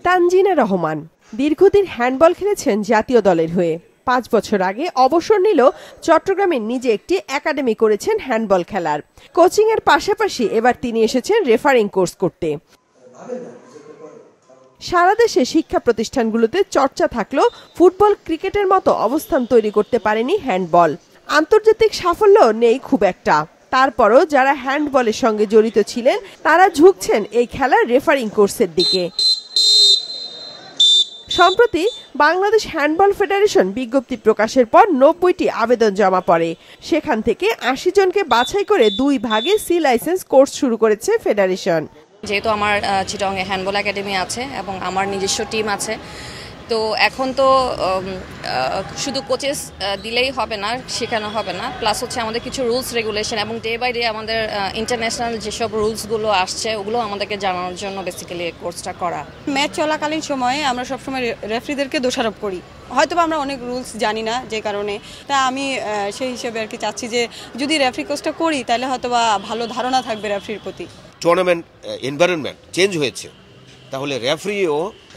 তানজিনা রহমান দীর্ঘদিন হ্যান্ডবল খেলেছেন জাতীয় দলের হয়ে। 5 বছর আগে অবসর নিল চট্টগ্রামে নিজে একটি একাডেমি করেছেন হ্যান্ডবল খেলার। কোচিং এর পাশাপাশি এবার তিনি এসেছেন রেফারিং কোর্স করতে। সারা দেশে শিক্ষা প্রতিষ্ঠানগুলোতে চর্চা থাকলেও ফুটবল ক্রিকেটের মতো অবস্থান তৈরি করতে পারেনি হ্যান্ডবল। আন্তর্জাতিক সাফল্য নেই খুব একটা, তারপরও যারা হ্যান্ডবলের সঙ্গে জড়িত ছিলেন তারা ঝুঁকছেন এই খেলার রেফারিং কোর্সের দিকে। সম্প্রতি বাংলাদেশ হ্যান্ডবল ফেডারেশন বিজ্ঞপ্তি প্রকাশের পর 90টি আবেদন জমা পড়ে। সেখান থেকে 80 জনকে বাছাই করে 2 ভাগে সি লাইসেন্স কোর্স শুরু করেছে ফেডারেশন। যেহেতু আমার চিটাগংয়ে হ্যান্ডবল একাডেমি আছে এবং আমার নিজস্ব টিম আছে, তো এখন তো শুধু কোচেস দিলেই হবে না, শেখানো হবে না, প্লাস হচ্ছে আমাদের কিছু রুলস রেগুলেশন এবং ডে বাই ডে আমাদের ইন্টারন্যাশনাল যেসব রুলসগুলো আসছে ওগুলো আমাদেরকে জানানোর জন্য বেসিক্যালি কোর্সটা করা। ম্যাচ চলাকালীন সময়ে আমরা সবসময় রেফারিদেরকে দোষারোপ করি, হয়তো আমরা অনেক রুলস জানি না, যে কারণে তা আমি সেই হিসেবে আর কি চাচ্ছি যে যদি রেফারি কোর্সটা করি তাহলে হয়তো বা ভালো ধারণা থাকবে রেফারির প্রতি। টুর্নামেন্ট এনভায়রনমেন্ট চেঞ্জ হয়েছে, তাহলে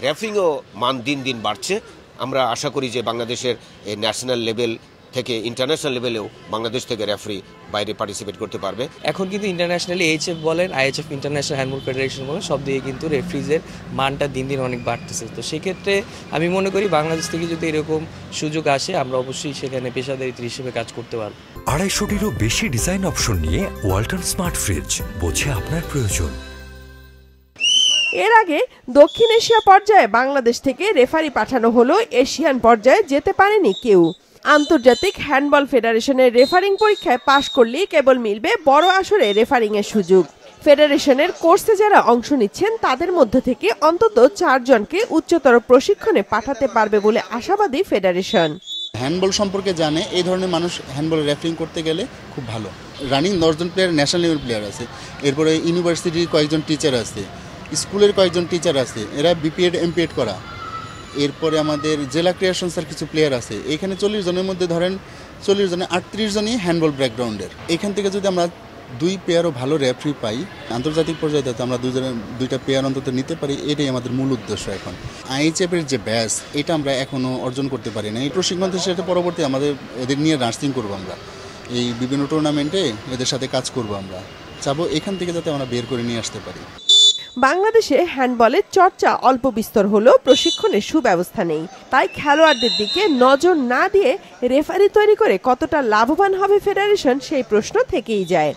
রেফারিংও মান দিন দিন বাড়ছে। আমরা আশা করি যে বাংলাদেশের ন্যাশনাল লেভেল থেকে ইন্টারন্যাশনাল লেভেলেও বাংলাদেশ থেকে রেফারি বাইরে পার্টিসিপেট করতে পারবে। এখন কিন্তু ইন্টারন্যাশনালি এইচএফ বলেন, আইএইচএফ ইন্টারন্যাশনাল হ্যান্ডবল ফেডারেশন বলেন, সব দিকে কিন্তু রেফারিজের মানটা দিন দিন অনেক বাড়তেছে। তো সেক্ষেত্রে আমি মনে করি বাংলাদেশ থেকে যদি এরকম সুযোগ আসে আমরা অবশ্যই সেখানে পেশাদারি হিসেবে কাজ করতে পারবো। 250-টিরও বেশি ডিজাইন অপশন নিয়ে ওয়ালটন স্মার্ট ফ্রিজ, বোঝে আপনার প্রয়োজন। এর আগে দক্ষিণ এশিয়া পর্যায়ে বাংলাদেশ থেকে রেফারি পাঠানো হলো, এশিয়ান পর্যায়ে যেতে পারেনি কেউ। আন্তর্জাতিক হ্যান্ডবল ফেডারেশনের রেফারিং পরীক্ষায় পাশ করলেই কেবল মিলবে বড় আসরে রেফারিং এর সুযোগ। ফেডারেশনের কোর্সে যারা অংশ নিচ্ছেন তাদের মধ্য থেকে অন্তত 4 জনকে উচ্চতর প্রশিক্ষণে পাঠাতে পারবে বলে আশাবাদী ফেডারেশন। হ্যান্ডবল সম্পর্কে জানে এই ধরনের মানুষ হ্যান্ডবল রেফারিং করতে গেলে খুব ভালো। রানিং 10 জন প্লেয়ার, ন্যাশনাল লেভেল প্লেয়ার আছে, এরপরে ইউনিভার্সিটির কয়েকজন টিচার আছে, স্কুলের কয়েকজন টিচার আছে, এরা বিপিএড এমপিএড করা, এরপরে আমাদের জেলা ক্রীড়া সংস্থার কিছু প্লেয়ার আছে। এখানে 40 জনের মধ্যে ধরেন 40 জনে 38 জনই হ্যান্ডবল ব্যাকগ্রাউন্ডের। এখান থেকে যদি আমরা 2 পেয়ারও ভালো রেফারি পাই, আন্তর্জাতিক পর্যায়ে যাতে আমরা 2টা পেয়ার অন্তত নিতে পারি, এটাই আমাদের মূল উদ্দেশ্য। এখন আইএইচএফের যে ব্যাচ, এটা আমরা এখনও অর্জন করতে পারি না। এই প্রশিক্ষণ সেটা পরবর্তী আমাদের এদের নিয়ে নার্সিং করবো, আমরা এই বিভিন্ন টুর্নামেন্টে এদের সাথে কাজ করব। আমরা চাবো এখান থেকে যাতে আমরা বের করে নিয়ে আসতে পারি। বাংলাদেশে হ্যান্ডবলের চর্চা অল্প বিস্তর হলেও প্রশিক্ষণের সুব্যবস্থা নেই, তাই খেলোয়াড়দের দিকে নজর না দিয়ে রেফারি তৈরি করে কতটা লাভবান হবে ফেডারেশন, সেই প্রশ্ন থেকেই যায়।